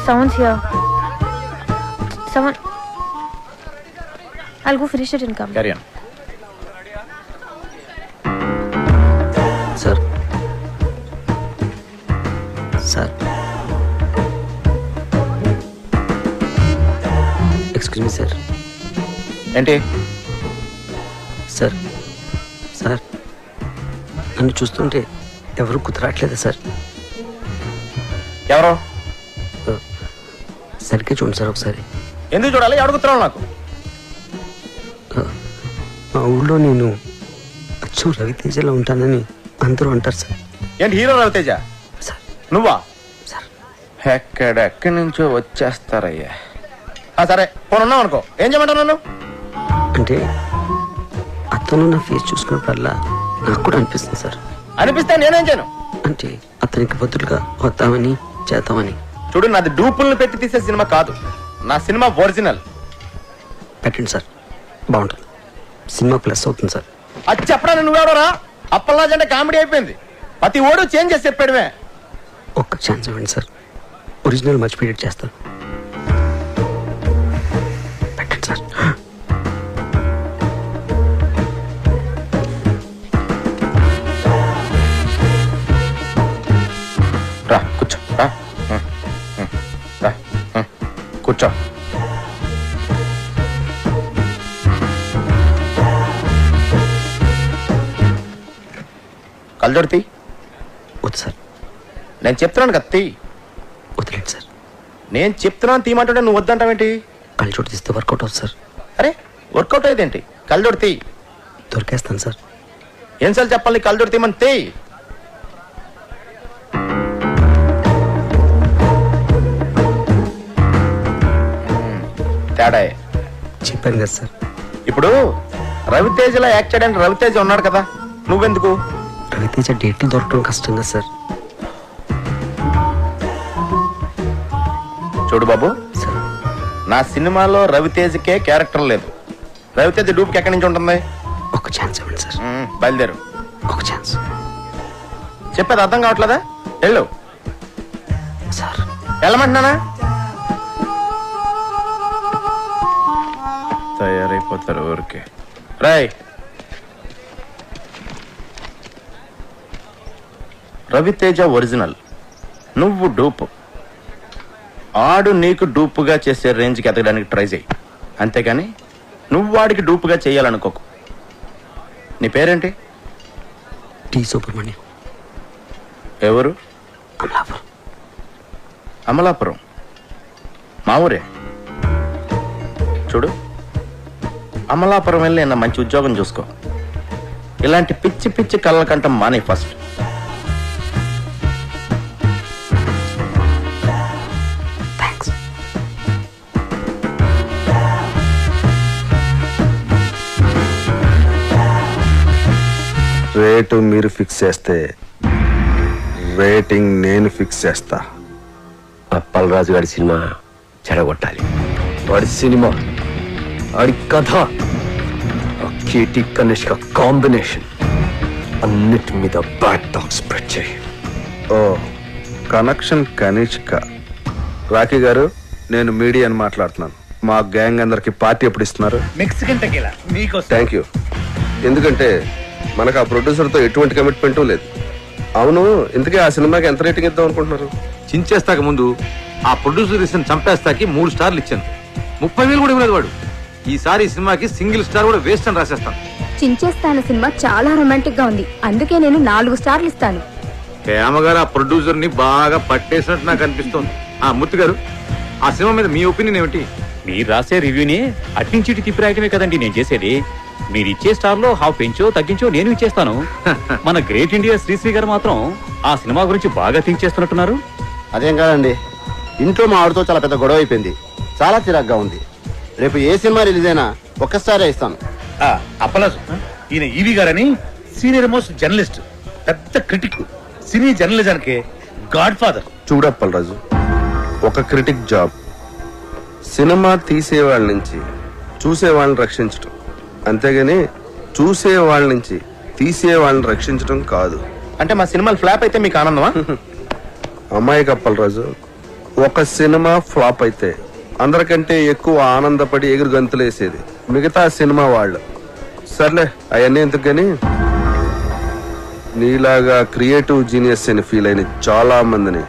Someone's here. Someone. I'll go finish it and come. Carry on. Sir. Sir. Excuse me, sir. ఏంటి sir sir నన్ను చూస్తుంటే ఎవరు కుదరట్లేదు sir. ఎవరు? సరిగ్గా చూడండి సార్ ఒకసారి. ఎందుకు చూడాలి? ఎవరు కుతున్నావు నాకు? మా ఊళ్ళో నేను అచ్చం రవితేజలో ఉంటానని అందరూ అంటారు సార్. ఏంటి హీరో రవితేజ? సార్ నువ్వా? సార్ ఎక్కడెక్కడి నుంచో వచ్చేస్తారయ్యా. సరే పోను ఉన్నావు అనుకో, ఏం చేయమంటావు నన్ను? అంటే అతను నా ఫేస్ చూసుకున్నప్పుడల్లా నాకు కూడా అనిపిస్తుంది సార్. అనిపిస్తే నేనేం చేయను? అంటే అతనికి బదులుగా వద్దామని చేద్దామని. చూడు, నాది డూపుల్ని పెట్టి తీసే సినిమా కాదు, నా సినిమా ఒరిజినల్. పెట్టండి సార్, బాగుంటుంది. సినిమా ప్లస్ అవుతుంది సార్. అది చెప్పడా నువ్వెవడరా? అప్పల్లాజ్ అంటే కామెడీ అయిపోయింది. ప్రతి ఓడు చేంజ్ చేసి చెప్పాడువే. ఒక్క ఛాన్స్ ఇవ్వండి సార్, ఒరిజినల్ మర్చిపోయేట్ చేస్తాను. పెట్టండి సార్. రా కూర్చో, రా రా కూర్చో. కళ్ళజోడు వద్దు సార్. నేను చెప్తున్నాను కదా తీ. వదిలేండి సార్. నేను చెప్తున్నాను తీయమంటుంటే నువ్వు వద్దంటావేంటి? కళ్ళజోడు తీస్తే వర్కౌట్ అవుతుంది సార్. అరే వర్కౌట్ అయ్యేదేంటి? కళ్ళజోడు తీ. దొరికేస్తాను సార్. ఏం చెప్పాలి? కళ్ళజోడు తీయమని తీ. తేడా చెప్పాను కదా సార్. ఇప్పుడు రవితేజలో యాక్ట్ చేయడానికి రవితేజ ఉన్నాడు కదా, నువ్వెందుకు? రవితేజ డేట్లు దొరకడం కష్టం కదా సార్. చూడు బాబు, సార్ నా సినిమాలో రవితేజకే క్యారెక్టర్ లేదు. రవితేజ డూప్కి ఎక్కడి నుంచి ఉంటుంది? ఒక ఛాన్స్ ఇవ్వండి సార్. బయలుదేరు. ఒక ఛాన్స్. చెప్పేది అర్థం కావట్లేదా? వెళ్ళు. సార్ వెళ్ళమంటున్నానా? తయారైపోతారు ఊరికే. రాయ్, రవితేజ ఒరిజినల్, నువ్వు డూపు. ఆడు నీకు డూపుగా చేసే రేంజ్కి ఎదగడానికి ట్రై చేయి, అంతేగాని నువ్వు వాడికి డూపుగా చేయాలనుకోకు. నీ పేరేంటి? టి సుబ్రహ్మణ్యం. ఎవరు? అమలాపురం. అమలాపురం మా ఊరే. చూడు, అమలాపురం వెళ్ళి నా మంచి ఉద్యోగం చూసుకో. ఇలాంటి పిచ్చి పిచ్చి కళ్ళ కంటం మానే ఫస్ట్. థ్యాంక్స్. రేటు మీరు ఫిక్స్ చేస్తే రేటింగ్ నేను ఫిక్స్ చేస్తా. అప్పలరాజు గారి సినిమా చెడగొట్టాలి. వాడి సినిమా, వాడి కథ, కేటీ కనిష్క కాంబినేషన్ అన్నిటి మీద బ్యాడ్ టాక్ స్ప్రెడ్ చేయి. ఓ కనెక్షన్ కనిష్క. రాకీ గారు, నేను మీడియాని మాట్లాడుతున్నాను. మా గ్యాంగ్ అందరికి పార్టీ ఎప్పుడు ఇస్తున్నారు? మెక్సికన్ టెకీలా మీకోసం. Thank you. ఎందుకంటే మనకు ఆ ప్రొడ్యూసర్తో ఎటువంటి కమిట్మెంట్ లేదు. అవును, ఇంతకీ ఆ సినిమాకి ఎంత రేటింగ్ ఇద్దాం అనుకుంటున్నారు? చించేస్తాక ముందు ఆ ప్రొడ్యూసర్ ఇచ్చిన చంపేస్తాకి 3 స్టార్లు ఇచ్చాను. 30,000 కూడా ఇవ్వలేదు వాడు. ఈసారి ఈ సినిమాకి సింగిల్ స్టార్ కూడా వేస్ట్ అని రాసేస్తాను. చించేస్తాను సినిమా చాలా రొమాంటిక్ గా ఉంది, అందుకే నేను 4 స్టార్లు ఇస్తాను. హేమగారు ఆ ప్రొడ్యూసర్ ని బాగా పట్టేసినట్టు నాకు అనిపిస్తోంది. మూర్తి గారు, ఆ సినిమా మీద మీ ఒపీనియన్ ఏమిటి? మీరు రాసే రివ్యూని అట్నుంచి ఇటు తిప్పి రాయటమే కదండి నేను చేసేది. మీరు ఇచ్చే స్టార్ లో హాఫ్ పెంచో తగ్గించో నేను ఇచ్చేస్తాను. మన గ్రేట్ ఇండియా శ్రీశ్రీ గారు మాత్రం ఆ సినిమా గురించి బాగా థింక్ చేస్తున్నట్టున్నారు. అదేం కాదండి, ఇంట్లో మా ఆవిడతో చాలా పెద్ద గొడవ అయిపోయింది. చాలా చిరాగ్గా ఉంది. రేపు ఏ సినిమా రిలీజ్ అయినా ఒక్కసారే ఇస్తాను. అప్పలాజు, ఈయన ఈవి గారని సీనియర్ మోస్ట్ జర్నలిస్ట్, పెద్ద క్రిటిక్, సినీ జర్నలిజానికి గాడ్ ఫాదర్. చూడప్పలరాజు, ఒక క్రిటిక్ జాబ్ సినిమా తీసేవాళ్ళ నుంచి చూసేవాళ్ళని రక్షించడం, అంతేగాని చూసేవాళ్ళ నుంచి తీసేవాళ్ళని రక్షించడం కాదు. అంటే మా సినిమాలు ఫ్లాప్ అయితే మీకు ఆనందమా? అమ్మాయికి అప్పలరాజు, ఒక సినిమా ఫ్లాప్ అయితే అందరికంటే ఎక్కువ ఆనందపడి ఎగురు గంతులేసేది మిగతా సినిమా వాళ్ళు. సర్లే అవన్నీ ఎందుకని, నీలాగా క్రియేటివ్ జీనియస్ అని ఫీల్ అయిన చాలా మందిని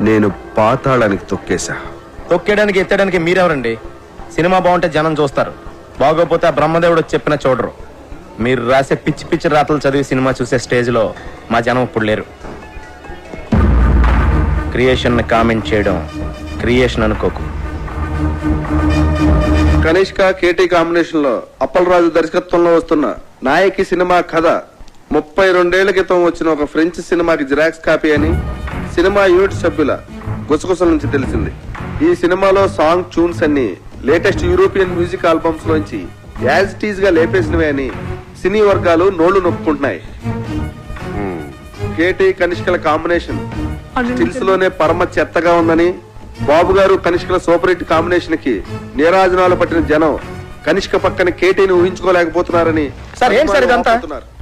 నేను పాతాళానికి తొక్కేశా. తొక్కేయడానికి ఎత్తడానికి మీరెవరండి? సినిమా బాగుంటే జనం చూస్తారు, బాగోపోతే ఆ బ్రహ్మదేవుడు చెప్పిన చూడరు. మీరు రాసే పిచ్చి పిచ్చి రాతలు చదివి సినిమా చూసే స్టేజ్లో మా జనం ఇప్పుడు లేరు. క్రియేషన్ కామెంట్ చేయడం క్రియేషన్ అనుకోకు. కనిష్క కేటీ కాంబినేషన్ లో అప్పలరాజు దర్శకత్వంలో వస్తున్న నాయకి సినిమా కథ 32 క్రితం వచ్చిన ఒక ఫ్రెంచ్ సినిమాకి జిరాక్స్ కాపీ అని సినిమా యూనిట్ సభ్యుల గుసగుసల నుంచి తెలిసింది. ఈ సినిమాలో సాంగ్ ట్యూన్స్ అన్ని లేటెస్ట్ యూరోపియన్ మ్యూజిక్ ఆల్బమ్స్ లోంచి యాజ్ ఇట్ ఈజ్ గా లేపేసినవే అని సినీ వర్గాలు నోళ్లు నొప్పుకుంటున్నాయి. కేటీ కనిష్కల కాంబినేషన్ స్టిల్స్ లోనే పరమ చెత్తగా ఉందని, బాబు గారు కనిష్కల సూపర్ హిట్ కాంబినేషన్ కి నీరాజనాలు పట్టిన జనం కనిష్క పక్కన కేటీని ఊహించుకోలేకపోతున్నారని సార్ ఏంటి సార్ ఇదంతా?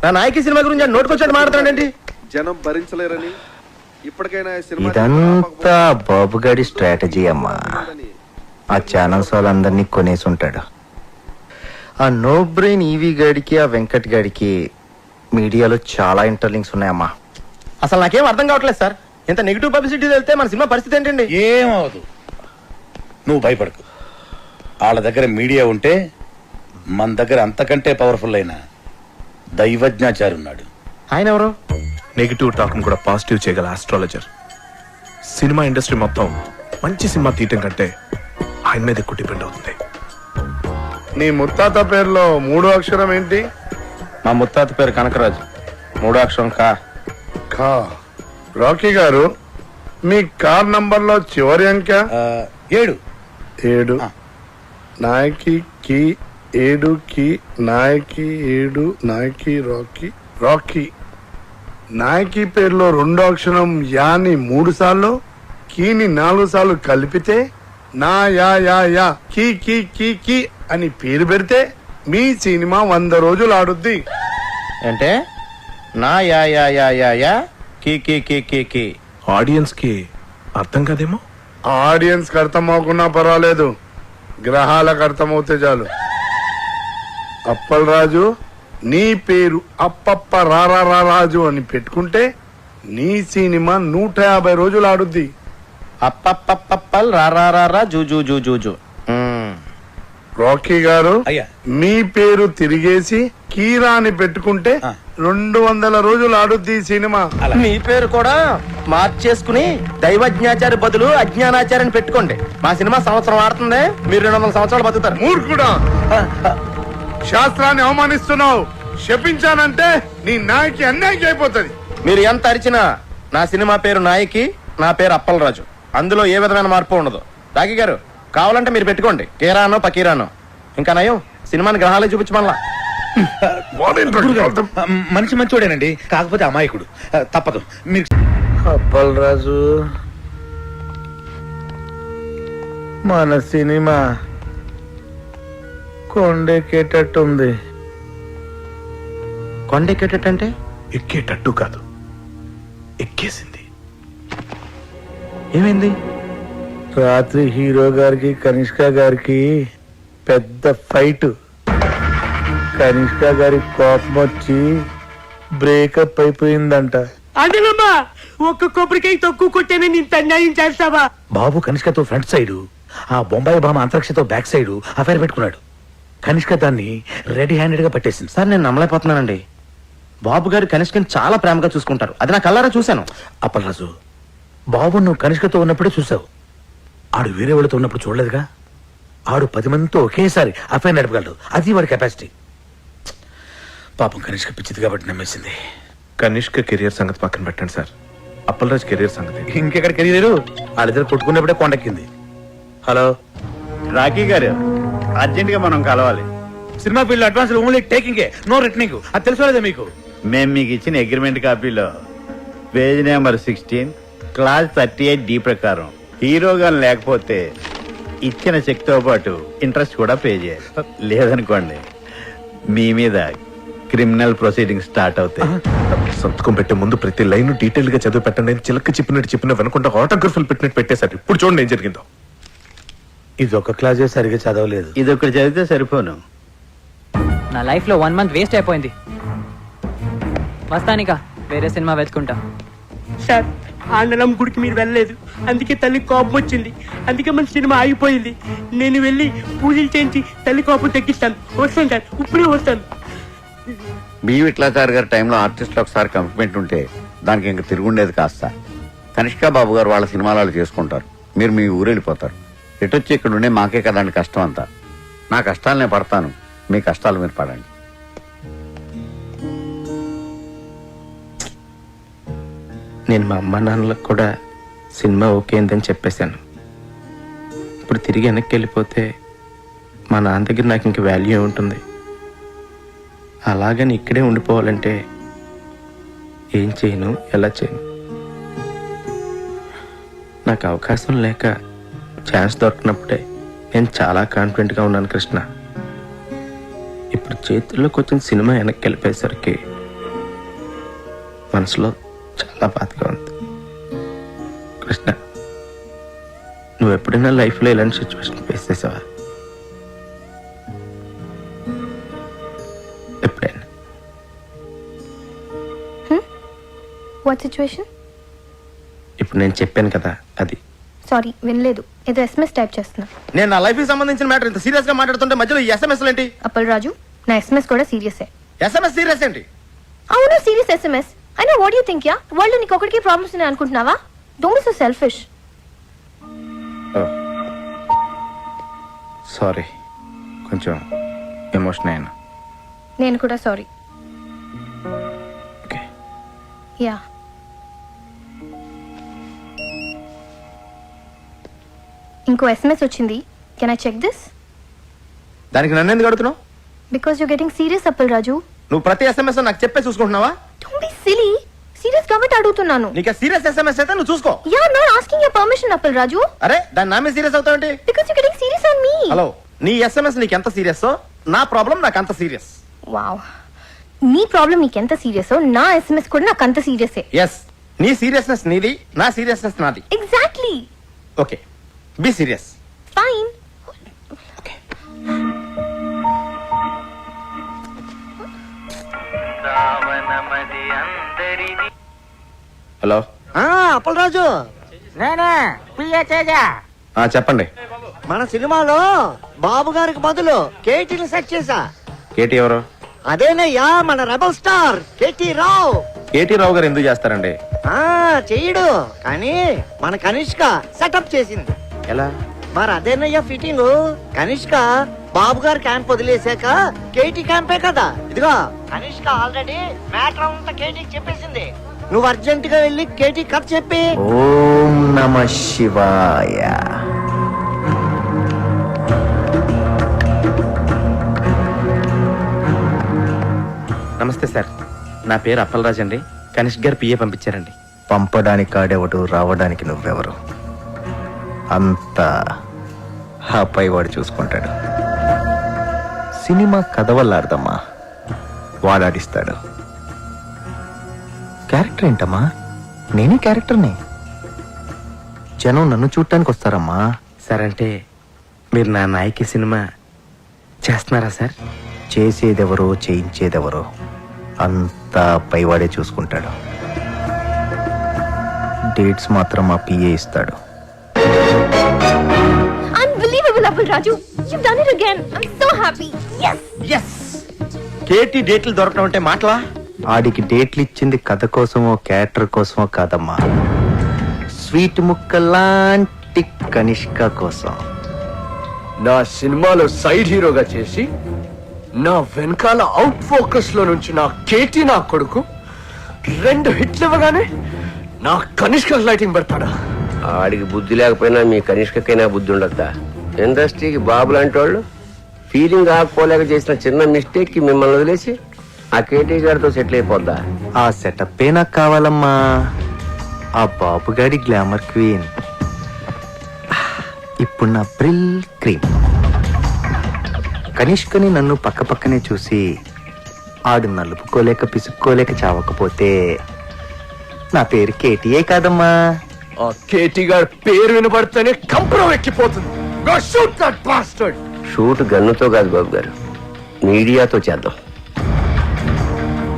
నా నాయకి సినిమా గురించి నోటుకొచ్చాడు మాట్లాడుతాడండి. జనం భరించలేరని ఇప్పటికైనా ఈ సినిమా ఇదంతా బాబుగాడి స్ట్రాటజీ అమ్మా. ఆ ఛానల్స్ వాళ్ళందరినీ కొనేసి ఉంటాడు. ఆ నో బ్రెయిన్ ఈవీ గాడికి ఆ వెంకట్ గాడికి మీడియాలో చాలా ఇంటర్లింక్స్ ఉన్నాయమ్మా. అసలు నాకేం అర్థం కావట్లేదు సార్. ఇంత నెగిటివ్ పబ్లిసిటీ వెళ్తే మన సినిమా పరిస్థితి ఏంటండి? ఏమవదు, నువ్వు భయపడకు. వాళ్ళ దగ్గర మీడియా ఉంటే మన దగ్గర అంతకంటే పవర్ఫుల్ అయిన దైవజ్ఞాచారి ఉన్నాడు. ఆయన ఎవరు? నెగిటివ్ టాక్ కూడా పాజిటివ్ చేయగల ఆస్ట్రాలజర్. సినిమా ఇండస్ట్రీ మొత్తం మంచి సినిమా తీయటం కంటే ఆయన మీద ఎక్కువ డిపెండ్ అవుతుంది. నీ ముత్తాత పేరులో 3వ అక్షరం ఏంటి? మా ముత్తాత పేరు కనకరాజు. 3వ అక్షరం కా. ఖా. రాకీ గారు, మీ కార్ నంబర్ లో చివరి అంక 7. 7. నాయకి కి 7 కి నాయకి 7 నాయకి రాకీ రాకీ. నాయకి పేరులో 2వ అక్షరం యాని 3 సార్లు, కీని 4 సార్లు కలిపితే నా యా యా యా కీ కీ కీ కీ అని పేరు పెడితే మీ సినిమా 100 రోజులు ఆడుద్ది. అంటే నా యా యా యా యా యా కీ కీ కీ కీ కీ. ఆడియన్స్ కి అర్థం కాదేమో. ఆడియన్స్ కి అర్థం అవ్వకున్నా పర్వాలేదు, గ్రహాలకు అర్థమవుతే చాలు. అప్పలరాజు, నీ పేరు అప్పప్ప రారా రారాజు అని పెట్టుకుంటే నీ సినిమా 150 రోజులు ఆడుద్ది. అప్పప్పప్పల్ రారా జూజూ జూజూ. రాకీ గారు, అయ్యా. మీ పేరు తిరిగేసి కీరాని పెట్టుకుంటే 200 రోజులు ఆడుద్ది సినిమా. మీ పేరు కూడా మార్చేసుకుని దైవజ్ఞాచారి బదులు అజ్ఞానాచార్యని పెట్టుకోండి. మా సినిమా సంవత్సరం ఆడుతుంది, మీరు 200 సంవత్సరాలు బతుకుతారు. మూర్ఖుడా, శాస్త్రాన్ని అవమానిస్తున్నావు. శపించానంటే నీ నాయకి అన్యాయం అయిపోతుంది. మీరు ఎంత అరిచినా నా సినిమా పేరు నాయకి, నా పేరు అప్పలరాజు. అందులో ఏ విధమైన మార్పు ఉండదు. రాకీ గారు, కావాలంటే మీరు పెట్టుకోండి, కేరానో పకీరానో. ఇంకా నయం, సినిమాని గ్రహాలే చూపించమల్లా. మనిషి మంచోడేనండి, కాకపోతే అమాయకుడు. తప్పదు. మీరు అప్పలరాజు, మన సినిమా కొండెక్కేటట్టుంది. కొండెక్కేటంటే ఎక్కేటట్టు కాదు, ఎక్కేసింది. ఏమైంది? రాత్రి హీరో గారికి కనిష్క గారికి పెద్ద ఫైట్. కనిష్క గారి కోపం వచ్చి బ్రేకప్ అయిపోయిందంట. అందులోమా ఒక్క కొబ్బరికాయ తక్కువ కొట్టేనే ఇంత అన్యాయం చేస్తావా? బాబు కనిష్కతో ఫ్రంట్ సైడ్, ఆ బొంబాయి బామ అంతరిక్షతో బ్యాక్ సైడ్ అఫైర్ పెట్టుకున్నాడు. కనిష్క దాన్ని రెడీ హ్యాండెడ్ గా పట్టేసింది. సార్, నేను నమ్మలేకపోతున్నానండి. బాబు గారు కనిష్కని చాలా ప్రేమగా చూసుకుంటారు, అది నా కళ్ళారా చూశాను. అప్పలరాజు, బాబు నువ్వు కనిష్కతో ఉన్నప్పుడే చూసావు, ఆడు వేరే వాళ్ళతో ఉన్నప్పుడు చూడలేదుగా. ఆడు 10 మందితో ఒకేసారి అఫైర్ నడపగలడు, అది వాడి కెపాసిటీ. పాపం కనిష్క పిచ్చిది కాబట్టి నమ్మేసింది. కనిష్క కెరియర్ సంగతి పక్కన పెట్టండి సార్, అప్పలరాజ్ కెరియర్ సంగతి. ఇంకెక్కడ కెరీర్, వాళ్ళిద్దరు కొట్టుకున్నప్పుడే కొండెక్కింది. హలో రాకీ గారు, అర్జెంట్ గా మనం కలవాలి. Cinema field advance only taking, no returning. అది తెలుసుకోలేదా మీకు? మేము మీకు ఇచ్చిన అగ్రిమెంట్ కాపీలో పేజ్ నెంబర్ 16 క్లాస్ 38D ప్రకారం హీరోగా లేకపోతే ఇచ్చిన చెక్ తో పాటు ఇంట్రెస్ట్ కూడా పే చేయాలి. లేదనుకోండి మీ మీద క్రిమినల్ ప్రొసీడింగ్ స్టార్ట్ అవుతాయి. సంతకం పెట్టే ముందు ప్రతి లైన్ డీటెయిల్ గా చదివి పెట్టండి అని చిలక చెప్పిన వెనకుండా ఆటోగ్రఫీలు పెట్టినట్టు పెట్టేశారు. ఇప్పుడు చూడండి ఏం జరిగిందో. ఇది ఒక క్లాసే సరిగ్గా చదవలేదు. ఇది ఒకటి చదివితే సరిపోను. నా లైఫ్ లో 1 month వేస్ట్ అయిపోయింది. వస్తానిక వేరే సినిమా వెతుకుంటా. సార్ ఆండలం గుడికి మీరు వెళ్ళలేదు, అందుకే తల్లి కోపం వచ్చింది, అందుకే మన సినిమా ఆగిపోయింది. నేను వెళ్ళి పూజలు చేయించి తల్లి కోపం తగ్గిస్తాను. వస్తాను సార్, ఇప్పుడే వస్తాను. బి విట్లాచారి గారి టైంలో ఆర్టిస్టులు ఒకసారి కమిట్మెంట్ ఉంటే దానికి ఇంక తిరుగుండేది కాస్త. కనిష్క బాబు గారు వాళ్ళ సినిమాలు వాళ్ళు చేసుకుంటారు, మీరు మీ ఊరు వెళ్ళిపోతారు. ఎటొచ్చి ఇక్కడ ఉండే మాకే కదండి కష్టం అంతా. నా కష్టాలు నేను పడతాను, మీ కష్టాలు మీరు పడండి. నేను మా అమ్మ నాన్నలకు కూడా సినిమా ఓకే అని చెప్పేశాను. ఇప్పుడు తిరిగి వెనక్కి వెళ్ళిపోతే మా నాన్న దగ్గర నాకు ఇంక వాల్యూ ఉంటుంది. అలాగని ఇక్కడే ఉండిపోవాలంటే ఏం చేయను, ఎలా చేయను? నాకు అవకాశం లేక ఛాన్స్ దొరికినప్పుడే నేను చాలా కాన్ఫిడెంట్గా ఉన్నాను కృష్ణ. ఇప్పుడు చేతుల్లోకి వచ్చిన సినిమా వెనక్కి వెళ్ళిపోయేసరికి మనసులో చాలా బాధగా ఉంది. కృష్ణ, నువ్వు ఎప్పుడైనా లైఫ్లో ఇలాంటి సిచ్యువేషన్ ఫేస్ చేసావా? ఎప్పుడైనా? What situation? ఇప్పుడు నేను చెప్పాను కదా అది. సారీ, వినలేదు. ఏదో SMS టైప్ చేస్తున్నా. నేను నా లైఫ్ కి సంబంధించిన మ్యాటర్ ఇంత సీరియస్ గా మాట్లాడుతుంటే మధ్యలో ఈ SMS ఏంటి? అప్పల్ రాజు, నా SMS కూడా సీరియసే. SMS సీరియస్ ఏంటి? అవును, సీరియస్ SMS. అయినా what you think ya? World నీకు ఒకటికి ప్రాబ్లమ్స్ ఉన్నాయి అనుకుంటున్నావా? Don't be so selfish. Sorry, కొంచెం ఎమోషన్ అయినా. నేను కూడా సారీ. ఓకే. యా. ఇంకో SMS వచ్చింది. Can I check this? దానికి నన్ను ఎందుకు అడుగుతున్నావు? Because you getting serious Appal Raju. నువ్వు ప్రతి SMS నాకు చెప్పే చూసుకుంటున్నావా? Don't be silly. సీరియస్ కాబట్టి అడుగుతున్నాను. నీకు సీరియస్ SMS అయితే నువ్వు చూసుకో. Ya, not asking your permission Appal Raju. అరే, దాని నా మీద సీరియస్ అవుతావేంటి? Because you getting serious on me. Hello, నీ SMS నీకు ఎంత సీరియస్, నా ప్రాబ్లం నాకు అంత సీరియస్. వావ్, నీ ప్రాబ్లం నీకెంత సీరియస్, నా SMS కూడా నాకు అంత సీరియసే. ఎస్, నీ సీరియస్నెస్ నీది, నా సీరియస్నెస్ నాది. Exactly. Okay, be serious. Fine. Hello. Appal Raju, నేనే పిఏ తేజ. చెప్పండి. మన సినిమాలో బాబు గారికి బదులు కేటీని సెట్ చేశా. కేటీ ఎవరు? అదేనయ్యా మన రెబల్ స్టార్ కేటీ రావు. కేటీ రావు గారు ఎందుకు చేస్తారండి? చెయ్యడు, కానీ మన కనిష్క సెటప్ చేసింది. ఎలా? మరి అదేనయ్యా ఫిట్టింగ్. కనిష్క బాబు గారు క్యాంప్ వదిలేసాక కేటీ క్యాంపే కదా. ఇదిగో కనిష్క ఆల్రెడీ మ్యాటర్ అంతా కేటీకి చెప్పేసింది. నువ్వు అర్జెంట్ గా వెళ్ళి కేటీ కథ చెప్పి. ఓం నమః శివాయ. నమస్తే సార్, నా పేరు అప్పలరాజ్ అండి. కనిష్క్ గారు పిఏ పంపించారండి. పంపడానికి కాడేవాడు, రావడానికి నువ్వెవరు? అంతా ఆ పైవాడు చూసుకుంటాడు. సినిమా కథ వల్ల అర్థమ్మా, వాడాడిస్తాడు. క్యారెక్టర్ ఏంటమ్మా? నేనే క్యారెక్టర్ని. జనం నన్ను చూడటానికి వస్తారమ్మా. సార్, అంటే మీరు నా నాయకి సినిమా చేస్తున్నారా సార్? చేసేదెవరో చేయించేదెవరో అంతా పైవాడే చూసుకుంటాడు. డేట్స్ మాత్రం మా పిఏ ఇస్తాడు. Unbelievable, Appal Raju. You've done it again. I'm so happy. Yes. Yes. KT డేట్లు దొరకడం అంటే మాటలా? ఆడికి డేట్లు ఇచ్చింది కథ కోసమో క్యారెక్టర్ కోసమో కాదమ్మా, స్వీట్ ముక్కలాంటి కనిష్క కోసం. నా సినిమాలో సైడ్ హీరోగా చేసి నా వెనకాల అవుట్ ఫోకస్ లో నుంచి నా కేటీ నా కొడుకు 2 హిట్లు ఇవ్వగానే నా కనిష్క లైటింగ్ పెడతాడా? ఆడికి బుద్ధి లేకపోయినా మీ కనిష్కకైనా బుద్ధి ఉండద్దా? ఇండస్ట్రీకి బాబు లాంటి వాళ్ళు ఫీలింగ్ ఆకపోలేక చేసిన చిన్న మిస్టేక్ కి మిమ్మల్ని వదిలేసి ఆ కేటీ గారితో సెటిల్ అయిపోద్దా? ఆ సెటప్పే నాకు కావాలమ్మా. ఆ బాబుగాడి గ్లామర్ క్వీన్ ఇప్పుడు నా బ్రిల్ క్రీమ్. కనిష్కని నన్ను పక్క పక్కనే చూసి ఆడు నలుపుకోలేక పిసుక్కోలేక చావకపోతే నా పేరు కేటీఏ కాదమ్మా. ఆ కేటీ గారి పేరు వినబడితేనే కంపరం ఎక్కిపోతుంది. Go shoot that bastard! Shoot గన్నుతో కాదు బాబు గారు, మీడియాతో చేద్దాం.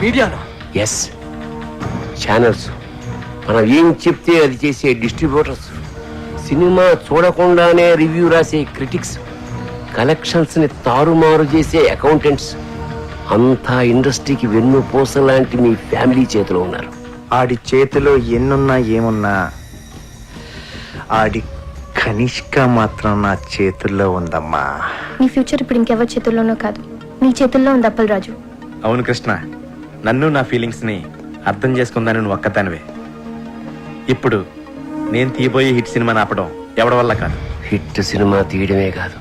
మీడియానా? ఎస్, ఛానల్స్, మనం ఏం చెప్తే అది చేసే డిస్ట్రిబ్యూటర్స్, సినిమా చూడకుండానే రివ్యూ రాసే క్రిటిక్స్, కలెక్షన్స్ ని తారుమారు చేసే అకౌంటెంట్స్, అంతా ఇండస్ట్రీకి వెన్నుపూస లాంటి మీ ఫ్యామిలీ చేతిలో ఉన్నారు. ఆడి చేతిలో ఎన్నున్నా ఏమున్నా ఆడి కనిష్క మాత్రం నా చేతుల్లో ఉందమ్మా. నీ ఫ్యూచర్ ఇప్పుడు ఇంకెవరి చేతుల్లోనో కాదు, నీ చేతుల్లో ఉంది అప్పల్ రాజు. అవును కృష్ణ, నన్ను నా ఫీలింగ్స్ ని అర్థం చేసుకుందాని నువ్వు ఒక్కదానివే. ఇప్పుడు నేను తీయబోయే హిట్ సినిమాని ఆపడం ఎవడి వల్ల కాదు. హిట్ సినిమా తీయడమే కాదు,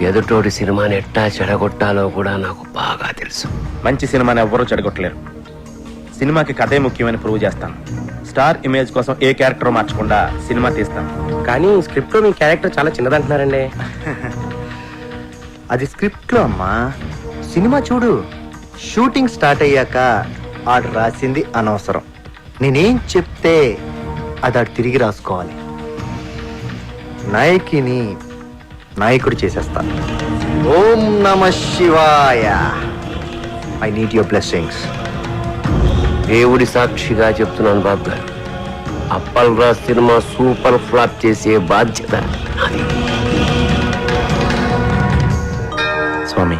ఎదుటోడి సినిమాని ఎట్టా చెడగొట్టాలో కూడా నాకు బాగా తెలుసు. మంచి సినిమాని ఎవ్వరూ చెడగొట్టలేరు. సినిమాకి కథే ముఖ్యమని ప్రూవ్ చేస్తాను. స్టార్ ఇమేజ్ కోసం ఏ క్యారెక్టర్ మార్చకుండా సినిమా తీస్తాను. కానీ స్క్రిప్ట్ లో మీ క్యారెక్టర్ చాలా చిన్నదంటున్నారండి. అది స్క్రిప్ట్ లో అమ్మా. సినిమా చూడు, షూటింగ్ స్టార్ట్ అయ్యాక ఆడు రాసింది అనవసరం. నేనేం చెప్తే అది ఆడు తిరిగి రాసుకోవాలి. నాయకిని నాయకుడు చేసేస్తాను. ఓం నమ శివాయ. I need your blessings. దేవుడి సాక్షిగా చెప్తున్నాను బాబు గారు, Appal Raj cinema super flop చేసే బాధ్యత నాది. స్వామి,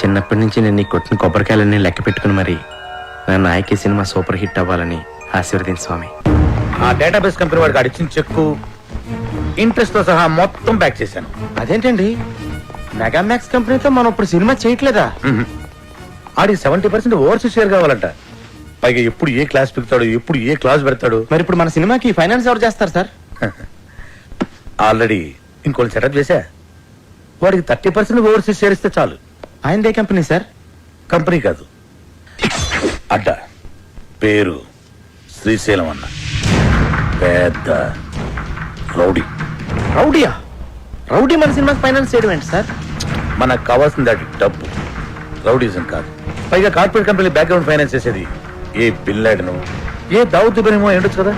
చిన్నప్పటి నుంచి నేను నీ కొట్టిన కొబ్బరికాయలన్నీ లెక్క పెట్టుకుని మరి నా నాయకి సినిమా సూపర్ హిట్ అవ్వాలని ఆశీర్వదించు స్వామి. ఆ డేటాబేస్ కంపెనీ వాడికి అడిచిన చెక్కు ఇంట్రెస్ట్ తో సహా మొత్తం బ్యాక్ చేశాను. అదేంటండి, మెగామాక్స్ కంపెనీతో మనం ఇప్పుడు సినిమా చేయట్లేదా? ఆడికి 70% ఓవర్సీస్ షేర్ కావాలంట. పైగా ఎప్పుడు ఏ క్లాస్ పెడతాడు, ఎప్పుడు ఏ క్లాస్ పెడతాడు. మరి ఇప్పుడు మన సినిమాకి ఫైనాన్స్ ఎవరు చేస్తారు సార్? ఆల్రెడీ ఇంకోటి సెటప్ చేశా. వాడికి 30% ఓవర్సీస్ షేర్ ఇస్తే చాలు. ఆయనదే కంపెనీ సార్? కంపెనీ కాదు, అడ్డ. పేరు శ్రీశైలం అన్న. పెద్ద రౌడీ. రౌడీయా? రౌడీ మన సినిమాకి ఫైనాన్స్ చేయడం ఏంటి సార్? మనకు కావాల్సింది అది డబ్బు, రౌడీజం కాదు. పైగా కార్పొరేట్ కంపెనీ బ్యాక్గ్రౌండ్ ఫైనాన్స్ చేసేది ఏ బిన్ లాడెను, ఏ దావుద్ ఇబ్రహీమో ఏంటొచ్చు కదా,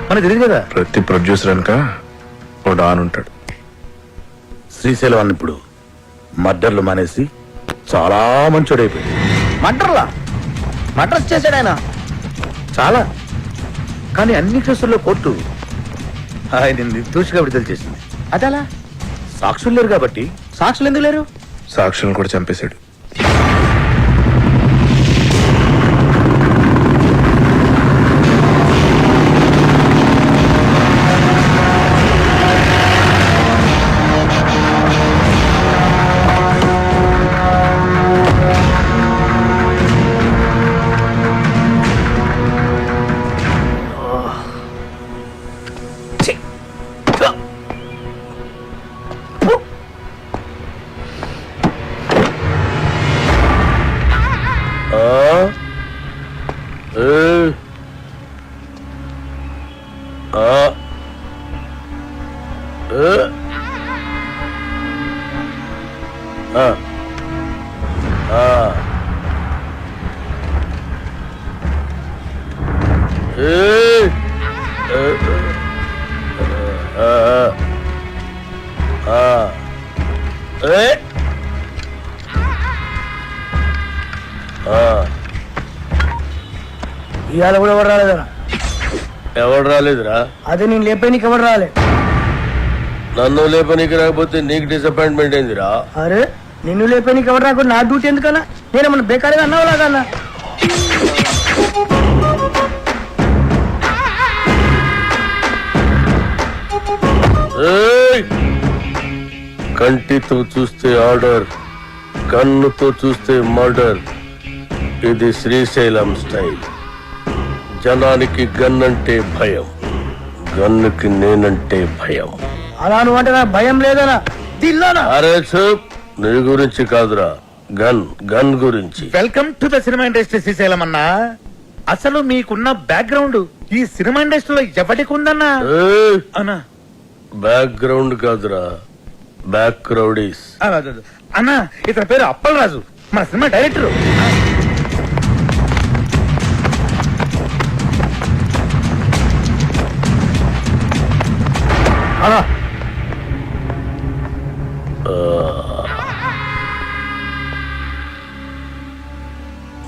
మనకు తెలియదు కదా. ప్రతి ప్రొడ్యూసర్ అనక ఓ డాన్ ఉంటాడు. శ్రీశైలం అన్న ఇప్పుడు మర్డర్లు మానేసి చాలా మంచోడైపోయింది. మర్డర్లా? మర్డర్స్ చేశాడు ఆయన చాలా. కానీ అన్ని కేసుల్లో కోర్టు ఆయన నిర్దోషిగా విడుదల చేసింది. అదలా? సాక్షులు లేరు కాబట్టి. సాక్షులు ఎందుకు లేరు? సాక్షులను కూడా చంపేశాడు. ఇవాళ కూడా ఎవరు రాలేదరా? ఎవడు రాలేదురా? అదే నేను లేపేనికి ఎవరు రాలే. నన్ను లేపనీకి రాకపోతే నీకు డిసప్పాయింట్మెంట్ ఏందిరా? అరే నిన్ను లేపేనికి ఎవరు రాకుండా నా డ్యూటీ ఎందుకన్నా? నేనేమన్నా బేకారీగా అన్నావులాగన్నా? కంటితో చూస్తే ఆర్డర్, కన్నుతో చూస్తే మర్డర్. ఇది శ్రీశైలం స్టైల్. జనానికి గన్ అంటే భయం, గన్నుకి నేనంటే భయం. అలా నువ్వు అంటే నాకు భయం లేదనా? దిల్లానా? అరే చూప్, నీ గురించి కాదురా, గన్ గన్ గురించి. Welcome to the cinema industry Srisailam అన్నా. అసలు మీకున్న బ్యాక్గ్రౌండ్ ఈ సినిమా ఇండస్ట్రీలో ఎవరికి ఉందన్నా? అన్నా బ్యాక్గ్రౌండ్ కాదురా, బ్యాక్ క్రౌడీస్. అన్నా, ఇతని పేరు అప్పల్ రాజు. మన సినిమా డైరెక్టర్. అలా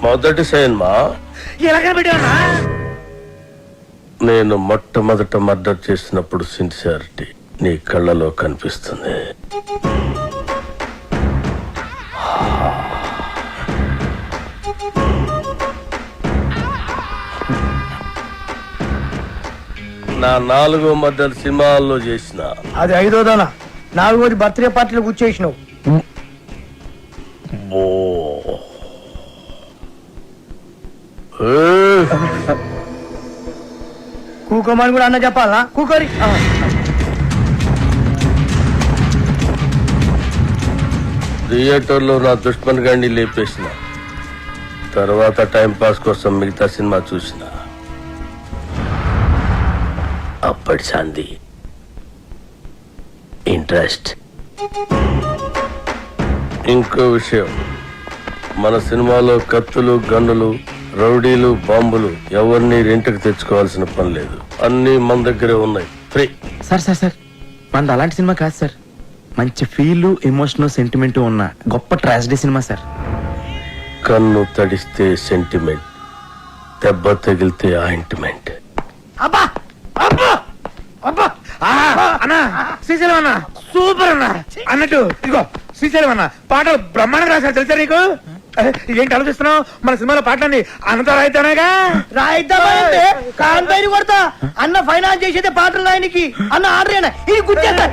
మొదటి సినిమా ఎలాగ పెట్టావన్నా? నేను మొట్టమొదట మర్డర్ చేసినప్పుడు సిన్సియారిటీ నీ కళ్ళలో కనిపిస్తుంది. నా 4వ మర్డర్ సినిమాల్లో చేసిన అది 5వ 4వది బర్త్డే పార్టీలో కూర్చేసినావు. ఓ కూకోమని కూడా అన్న చెప్పాలా? కూకోరి. థియేటర్లో నా దుష్మన్ గాడిని లేపేసిన తర్వాత టైం పాస్ కోసం మిగతా సినిమా చూసిన. అప్పటి సంది ఇంట్రెస్ట్. ఇంకో విషయం, మన సినిమాలో కత్తులు, గన్నులు, రౌడీలు, బాంబులు ఎవరిని రెంట్కి తెచ్చుకోవాల్సిన పని లేదు. అన్ని మన దగ్గరే ఉన్నాయి, ఫ్రీ. సార్ మనది అలాంటి సినిమా కాదు సార్. మంచి ఫీల్, ఎమోషన్, సెంటిమెంట్ ఉన్న గొప్ప ట్రాజడీ సినిమా సార్. కన్ను తడిస్తే సెంటిమెంట్, దెబ్బ తగిలితే ఆయింట్మెంట్. అబ్బా అబ్బా అబ్బా! అన్నా శ్రీశైలం అన్న సూపర్ అన్న. అన్నట్టు ఇదిగో శ్రీశైలం అన్న పాటలు బ్రహ్మాండంగా రాశారు తెలుసా నీకు? ఏంటి ఆలోచిస్తున్నావు? మన సినిమాలో పాటలన్నీ అన్నతో రాయితానేగా. రాయిద్దామంటే కాంపైని కొడతా. అన్న ఫైనాన్స్ చేసేదే పాటలు రాయనికి. అన్న ఆర్డర్ ఇది గుర్తేస్తా.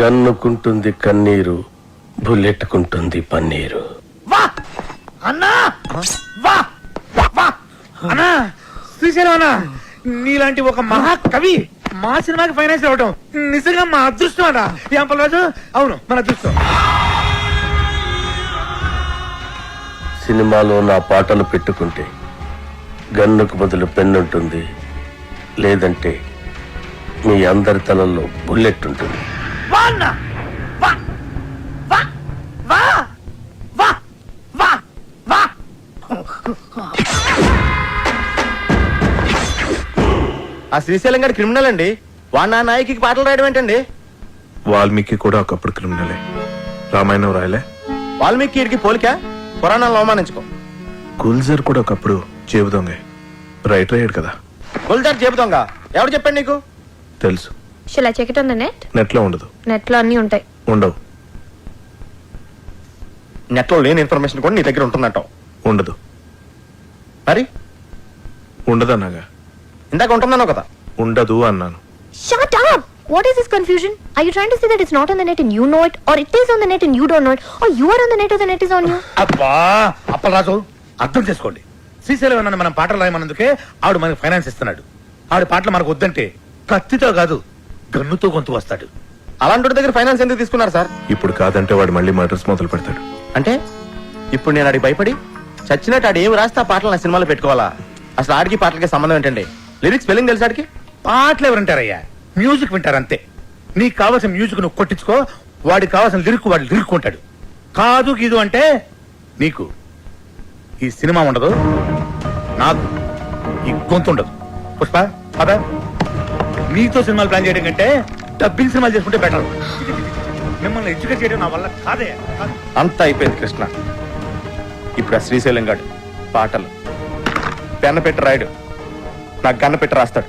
గన్నుకుంటుంది కన్నీరు, బుల్లెట్టుకుంటుంది పన్నీరు. వా అన్నా వా వా అన్నా శ్రీశైలం అన్న నీలాంటి ఒక మహాకవి మా సినిమాకి ఫైనాన్స్ అవ్వడం నిజంగా మా అదృష్టం అన్న. ఏం పర్వాలేదు. అవును మన అదృష్టం. సినిమాలో నా పాటలు పెట్టుకుంటే గన్నుకు బదులు పెన్నుంటుంది, లేదంటే మీ అందరి తలల్లో బుల్లెట్ ఉంటుంది. వా అన్న వా వా వా వా వా వా. ఆ శ్రీశైలం గారి క్రిమినల్ అండి. వాడు నా నాయకి పాటలు రాయడం ఏంటండి? వాల్మీకి కూడా ఒకప్పుడు క్రిమినలే. రామాయణం రాయలే. వాల్మీకి పోలిక పురాణాలను అవమానించుకో. గుల్జర్ కూడా ఒకప్పుడు జేబు దొంగ. రైటర్ అయ్యాడు కదా. గుల్జార్ చెబుతాంగ ఎవడు చెప్పాడు నీకు? తెలుసు. Shall I check it on the net? Net లో ఉండదు. నెట్ లో అన్ని ఉంటాయి. ఉండవు. నెట్ లో లేని ఇన్ఫర్మేషన్ కూడా నీ దగ్గర ఉంటున్నట్టు. ఉండదు. మరి ఉండదన్నాగా. ఇందాక ఉంటున్నాను కదా. ఉండదు అన్నాను. Shut up! What is this confusion? Are you trying to say that it's not on the net and you know it, or it is on the net and you don't know it, or you are on the net or the net is on you? అబ్బా అప్పలరాజు అర్థం చేసుకోండి. శ్రీశైలం అన్న మనం పాటలు రాయమన్నందుకే ఆవిడ మనకి finance ఇస్తున్నాడు. ఆవిడ పాటలు మనకు వద్దంటే కత్తితో కాదు గన్నుతో గొంతు వస్తాడు. అలాంటి దగ్గర ఫైనాన్స్ ఎందుకు తీసుకున్నారు సార్? ఇప్పుడు కాదంటే వాడు మళ్ళీ మర్డర్స్ మొదలు పెడతాడు. అంటే ఇప్పుడు నేను ఆడికి భయపడి చచ్చినట్టు ఆడు ఏం రాస్తే ఆ పాటలు నా సినిమాలో పెట్టుకోవాలా? అసలు ఆడికి పాటలకి సంబంధం ఏంటండి? లిరిక్స్ స్పెల్లింగ్ తెలుసు ఆడికి? పాటలు ఎవరంటారయ్యా? మ్యూజిక్ వింటారు అంతే. నీకు కావాల్సిన మ్యూజిక్ నువ్వు కొట్టించుకో, వాడికి కావాల్సిన లిరిక్ వాడు లిరిక్ ఉంటాడు. కాదు గీదు అంటే నీకు ఈ సినిమా ఉండదు, నాకు ఈ గొంతు ఉండదు. పుష్ప అదా నీతో సినిమాలు ప్లాన్ చేయడం కంటే డబ్బింగ్ సినిమాలు చేసుకుంటే బెటర్. మిమ్మల్ని ఎడ్యుకేట్ చేయడం నా వల్ల కాదే. అంతా అయిపోయింది కృష్ణ. ఇప్పుడు ఆ శ్రీశైలం గాడు పాటలు పెన్న పెట్టి రాయడు, నాకు గన్న పెట్టి రాస్తాడు.